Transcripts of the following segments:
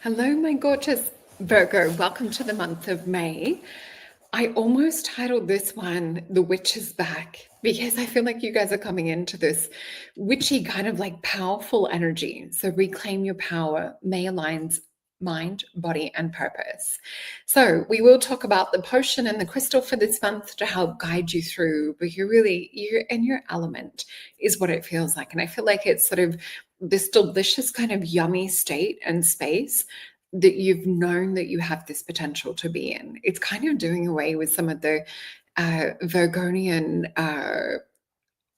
Hello, my gorgeous Virgo. Welcome to the month of May. I almost titled this one The Witch is Back because I feel like you guys are coming into this witchy kind of like powerful energy. So reclaim your power. May aligns mind, body, and purpose. So we will talk about the potion and the crystal for this month to help guide you through, but you're in your element is what it feels like. And I feel like it's sort of this delicious kind of yummy state and space that you've known that you have this potential to be in. It's kind of doing away with some of the Virgonian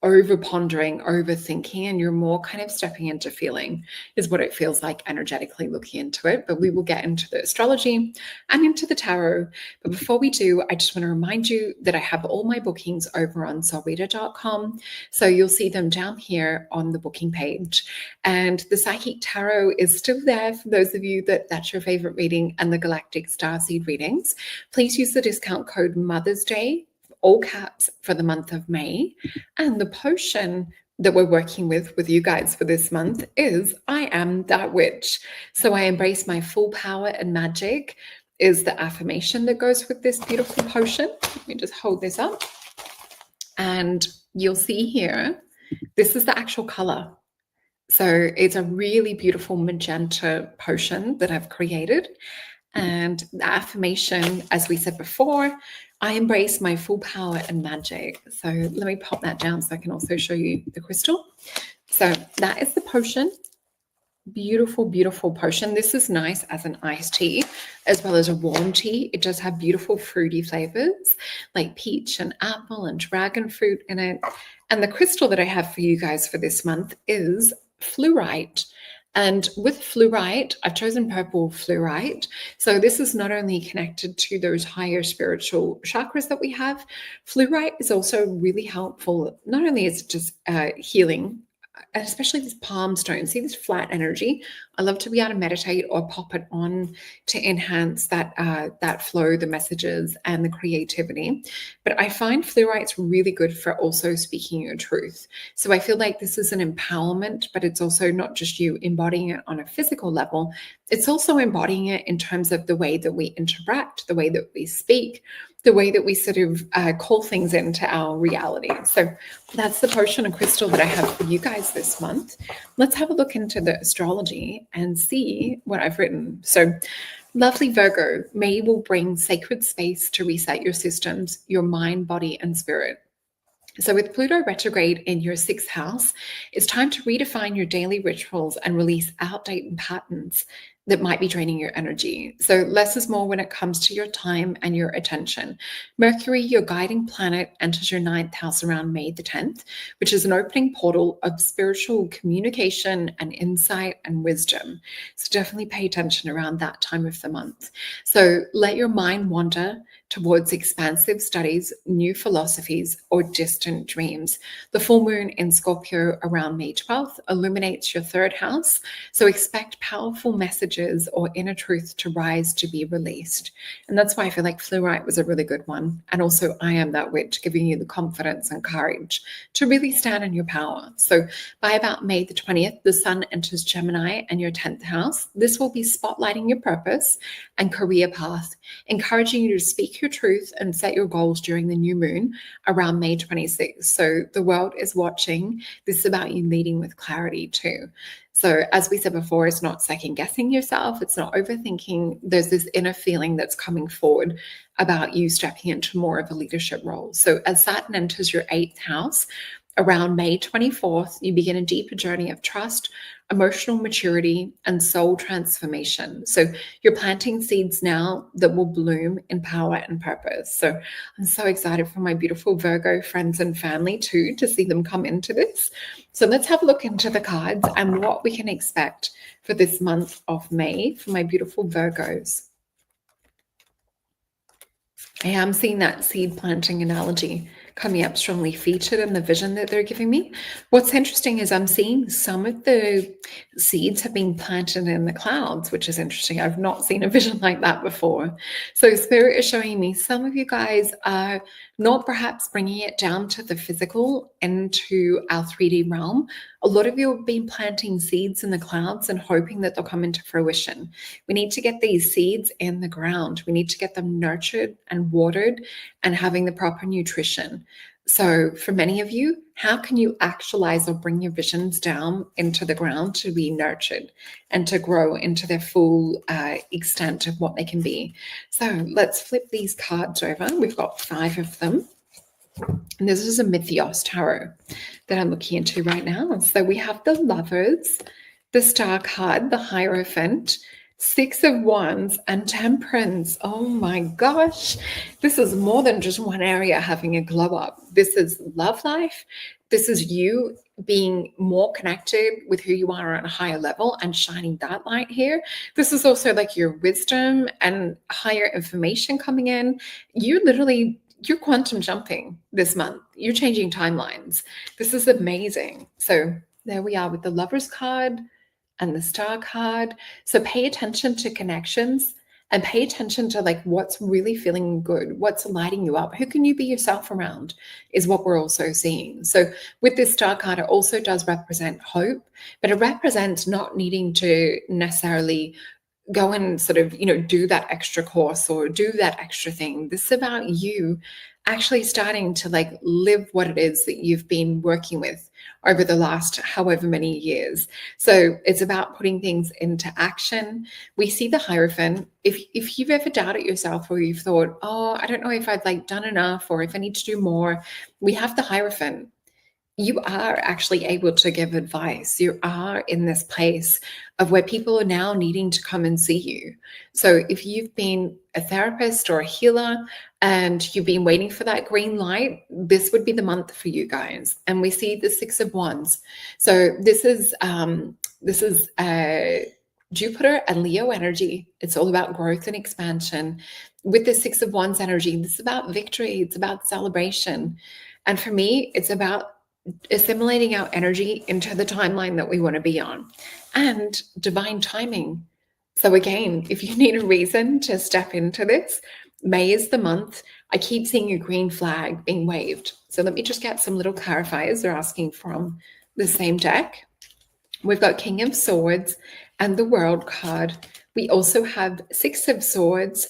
over pondering, overthinking, and you're more kind of stepping into feeling is what it feels like energetically looking into it. But we will get into the astrology and into the tarot. But before we do, I just want to remind you that I have all my bookings over on solreta.com. So you'll see them down here on the booking page. And the Psychic Tarot is still there for those of you that's your favorite reading, and the Galactic Starseed readings. Please use the discount code Mother's Day, all caps, for the month of May. And the potion that we're working with you guys for this month is I Am That Witch. So I embrace my full power and magic is the affirmation that goes with this beautiful potion. Let me just hold this up. And you'll see here, this is the actual color. So it's a really beautiful magenta potion that I've created. And the affirmation, as we said before, I embrace my full power and magic. So let me pop that down so I can also show you the crystal. So that is the potion. Beautiful, beautiful potion. This is nice as an iced tea as well as a warm tea. It does have beautiful fruity flavors like peach and apple and dragon fruit in it. And the crystal that I have for you guys for this month is fluorite. And with fluorite, I've chosen purple fluorite. So this is not only connected to those higher spiritual chakras that we have, fluorite is also really helpful. Not only is it just healing, and especially this palm stone, see this flat energy. I love to be able to meditate or pop it on to enhance that flow, the messages, and the creativity. But I find fluorite's really good for also speaking your truth. So I feel like this is an empowerment, but it's also not just you embodying it on a physical level. It's also embodying it in terms of the way that we interact, the way that we speak, the way that we sort of call things into our reality. So that's the potion and crystal that I have for you guys this month. Let's have a look into the astrology and see what I've written. So lovely Virgo, May will bring sacred space to reset your systems, your mind, body, and spirit. So with Pluto retrograde in your 6th house, it's time to redefine your daily rituals and release outdated patterns that might be draining your energy. So less is more when it comes to your time and your attention. Mercury, your guiding planet, enters your 9th house around May the 10th, which is an opening portal of spiritual communication and insight and wisdom. So definitely pay attention around that time of the month. So let your mind wander towards expansive studies, new philosophies, or distant dreams. The full moon in Scorpio around May 12th illuminates your 3rd house. So expect powerful messages or inner truth to rise, to be released. And that's why I feel like fluorite was a really good one. And also I Am That Witch, giving you the confidence and courage to really stand in your power. So by about May the 20th, the sun enters Gemini and your 10th house. This will be spotlighting your purpose and career path, encouraging you to speak your truth and set your goals during the new moon around May 26th. So the world is watching. This is about you leading with clarity too. So as we said before, it's not second guessing yourself. It's not overthinking. There's this inner feeling that's coming forward about you stepping into more of a leadership role. So as Saturn enters your 8th house, around May 24th, you begin a deeper journey of trust, emotional maturity, and soul transformation. So you're planting seeds now that will bloom in power and purpose. So I'm so excited for my beautiful Virgo friends and family too, to see them come into this. So let's have a look into the cards and what we can expect for this month of May for my beautiful Virgos. I am seeing that seed planting analogy coming up strongly featured in the vision that they're giving me. What's interesting is I'm seeing some of the seeds have been planted in the clouds, which is interesting. I've not seen a vision like that before. So Spirit is showing me some of you guys are not perhaps bringing it down to the physical into our 3D realm. A lot of you have been planting seeds in the clouds and hoping that they'll come into fruition. We need to get these seeds in the ground. We need to get them nurtured and watered and having the proper nutrition. So for many of you, how can you actualize or bring your visions down into the ground to be nurtured and to grow into their full extent of what they can be? So let's flip these cards over. We've got 5 of them. And this is a Mythos tarot that I'm looking into right now. So we have the Lovers, the Star card, the Hierophant, 6 of Wands, and Temperance. Oh my gosh. This is more than just one area having a glow up. This is love life. This is you being more connected with who you are on a higher level and shining that light here. This is also like your wisdom and higher information coming in. You're quantum jumping this month. You're changing timelines. This is amazing. So there we are with the Lovers card and the Star card. So pay attention to connections and pay attention to like what's really feeling good, what's lighting you up. Who can you be yourself around is what we're also seeing. So with this Star card, it also does represent hope, but it represents not needing to necessarily go and sort of, do that extra course or do that extra thing. This is about you actually starting to like live what it is that you've been working with over the last however many years. So it's about putting things into action. We see the Hierophant. If you've ever doubted yourself or you've thought, oh, I don't know if I've like done enough or if I need to do more, we have the Hierophant. You are actually able to give advice. You are in this place of where people are now needing to come and see you. So if you've been a therapist or a healer and you've been waiting for that green light, this would be the month for you guys. And we see the 6 of Wands. So this is Jupiter and Leo energy. It's all about growth and expansion. With the 6 of Wands energy, this is about victory. It's about celebration. And for me, it's about assimilating our energy into the timeline that we want to be on and divine timing. So again, if you need a reason to step into this, May is the month. I keep seeing a green flag being waved. So let me just get some little clarifiers they're asking from the same deck. We've got King of Swords and the World card. We also have 6 of Swords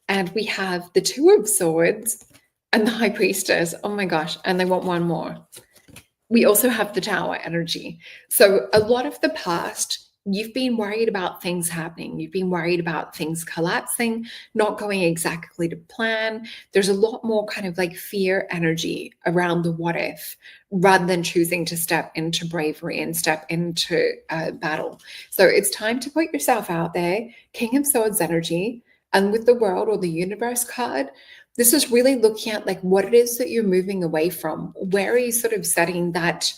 and we have the 2 of Swords and the High Priestess. Oh my gosh. And they want one more. We also have the Tower energy. So a lot of the past, you've been worried about things happening. You've been worried about things collapsing, not going exactly to plan. There's a lot more kind of like fear energy around the what if, rather than choosing to step into bravery and step into battle. So it's time to put yourself out there. King of Swords energy. And with the World or the Universe card, this is really looking at like what it is that you're moving away from. Where are you sort of setting that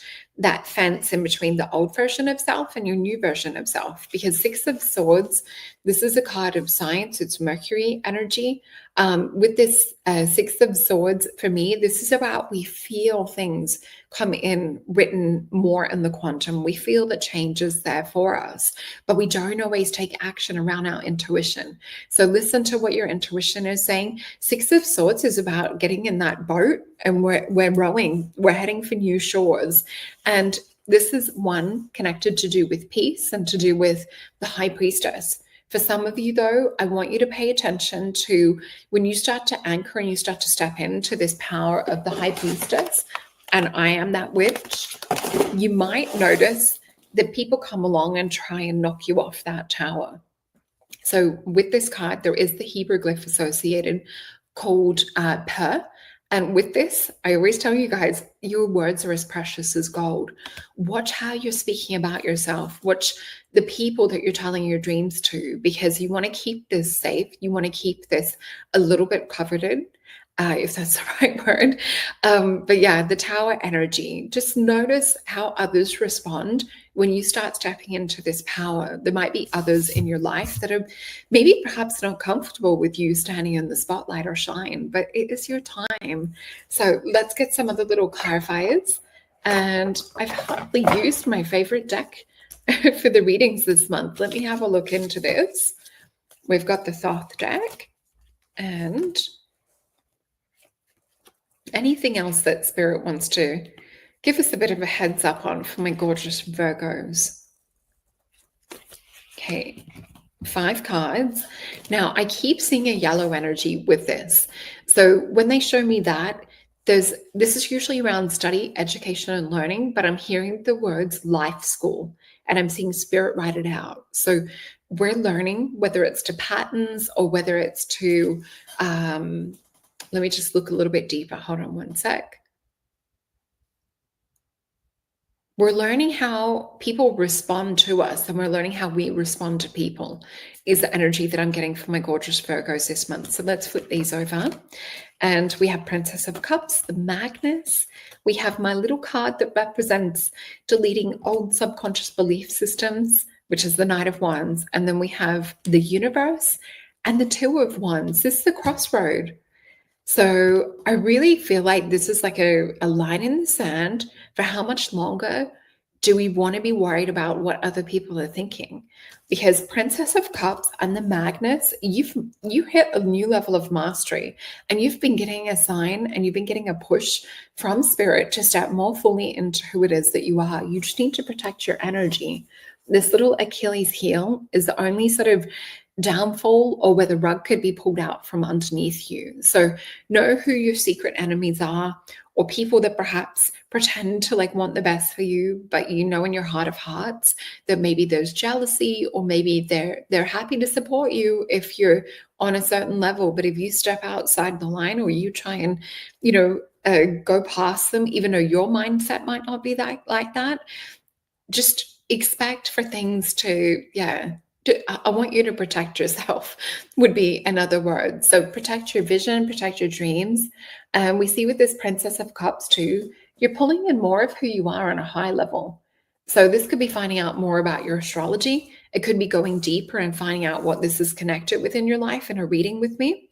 fence in between the old version of self and your new version of self? Because 6 of Swords, this is a card of science. It's Mercury energy. With this 6 of Swords, for me, this is about we feel things come in written more in the quantum. We feel the changes there for us, but we don't always take action around our intuition. So listen to what your intuition is saying. 6 of Swords is about getting in that boat and we're rowing. We're heading for new shores. And this is one connected to do with peace and to do with the High Priestess. For some of you, though, I want you to pay attention to when you start to anchor and you start to step into this power of the High Priestess, and I am that witch, you might notice that people come along and try and knock you off that tower. So with this card, there is the Hebrew glyph associated called Per. And with this, I always tell you guys, your words are as precious as gold. Watch how you're speaking about yourself. Watch the people that you're telling your dreams to, because you want to keep this safe. You want to keep this a little bit coveted, if that's the right word. But yeah, the Tower energy, just notice how others respond when you start stepping into this power, there might be others in your life that are maybe perhaps not comfortable with you standing in the spotlight or shine, but it is your time. So let's get some other little clarifiers. And I've hardly used my favorite deck for the readings this month. Let me have a look into this. We've got the Thoth deck and anything else that Spirit wants to give us a bit of a heads up on for my gorgeous Virgos. Okay, 5 cards. Now, I keep seeing a yellow energy with this. So when they show me that, this is usually around study, education, and learning, but I'm hearing the words life school, and I'm seeing Spirit write it out. So we're learning, whether it's to patterns or whether it's to, let me just look a little bit deeper. Hold on one sec. We're learning how people respond to us, and we're learning how we respond to people is the energy that I'm getting from my gorgeous Virgos this month. So let's flip these over. And we have Princess of Cups, the Magnus. We have my little card that represents deleting old subconscious belief systems, which is the Knight of Wands. And then we have the Universe and the Two of Wands. This is the crossroad. So I really feel like this is like a line in the sand for how much longer do we want to be worried about what other people are thinking? Because Princess of Cups and the Magnus, you hit a new level of mastery, and you've been getting a sign and you've been getting a push from Spirit to step more fully into who it is that you are. You just need to protect your energy. This little Achilles heel is the only sort of downfall or where the rug could be pulled out from underneath you. So know who your secret enemies are, or people that perhaps pretend to like want the best for you, but you know in your heart of hearts that maybe there's jealousy, or maybe they're happy to support you if you're on a certain level. But if you step outside the line, or you try and, go past them, even though your mindset might not be that like that, just expect for things to, I want you to protect yourself would be another word. So protect your vision, protect your dreams. And we see with this Princess of Cups too, you're pulling in more of who you are on a high level. So this could be finding out more about your astrology. It could be going deeper and finding out what this is connected with in your life in a reading with me.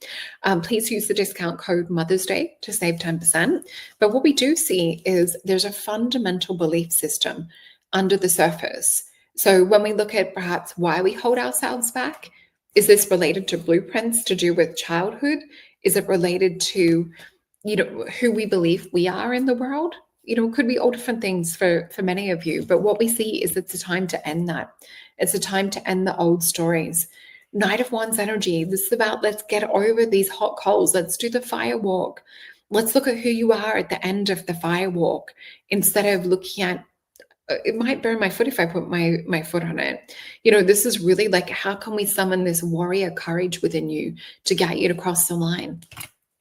Please use the discount code Mother's Day to save 10%. But what we do see is there's a fundamental belief system under the surface. So when we look at perhaps why we hold ourselves back, is this related to blueprints to do with childhood? Is it related to, who we believe we are in the world? It could be all different things for many of you. But what we see is it's a time to end that. It's a time to end the old stories. Knight of Wands energy. This is about, let's get over these hot coals. Let's do the fire walk. Let's look at who you are at the end of the fire walk instead of looking at, it might burn my foot if I put my foot on it. This is really like, how can we summon this warrior courage within you to get you to cross the line?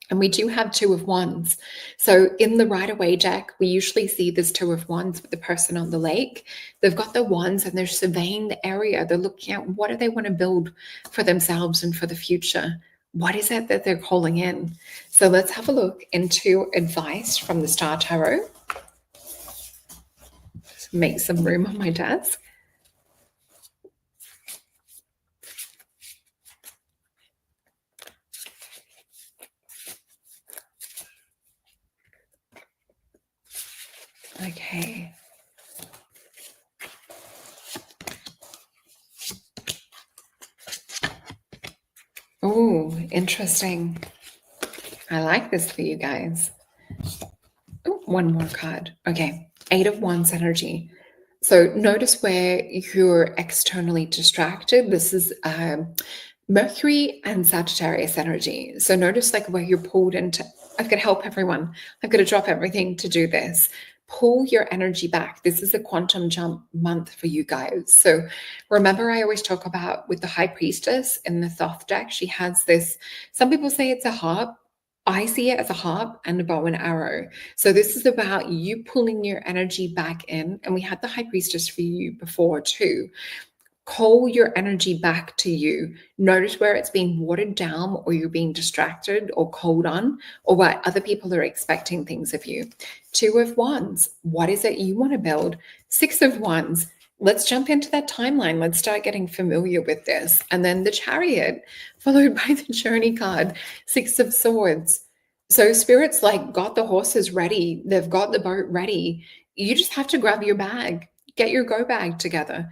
And we do have Two of Wands. So in the Rider-Waite deck, we usually see this Two of Wands with the person on the lake. They've got the wands and they're surveying the area. They're looking at what do they want to build for themselves and for the future. What is it that they're calling in? So let's have a look into advice from the Star Tarot. Make some room on my desk. Okay. Oh, interesting. I like this for you guys. Oh, one more card. Okay. 8 of Wands energy. So notice where you're externally distracted. This is Mercury and Sagittarius energy. So notice like where you're pulled into. I've got to help everyone. I've got to drop everything to do this. Pull your energy back. This is a quantum jump month for you guys. So remember, I always talk about with the High Priestess in the Thoth deck, she has this, some people say it's a harp. I see it as a harp and a bow and arrow. So this is about you pulling your energy back in. And we had the High Priestess for you before too. Call your energy back to you. Notice where it's being watered down, or you're being distracted or called on, or what other people are expecting things of you. 2 of Wands. What is it you want to build? 6 of Wands. let's jump into that timeline. Let's start getting familiar with this. And then the Chariot, followed by the Journey card, Six of Swords. So Spirit's like got the horses ready. They've got the boat ready. You just have to grab your bag, get your go bag together,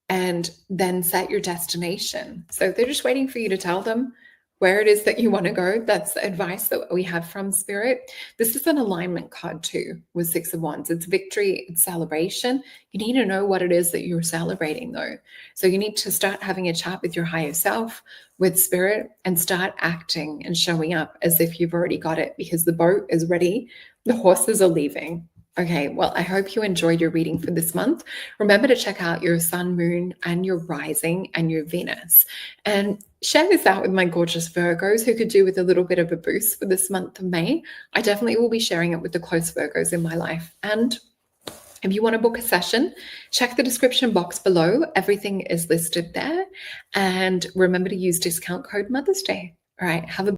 and then set your destination. So they're just waiting for you to tell them where it is that you want to go. That's the advice that we have from Spirit. This is an alignment card too with Six of Wands. It's victory, it's celebration. You need to know what it is that you're celebrating though. So you need to start having a chat with your higher self, with Spirit, and start acting and showing up as if you've already got it, because the boat is ready. The horses are leaving. Okay, well, I hope you enjoyed your reading for this month. Remember to check out your sun, moon, and your rising and your Venus. And share this out with my gorgeous Virgos who could do with a little bit of a boost for this month of May. I definitely will be sharing it with the close Virgos in my life. And if you want to book a session, check the description box below. Everything is listed there. And remember to use discount code Mother's Day. All right, have a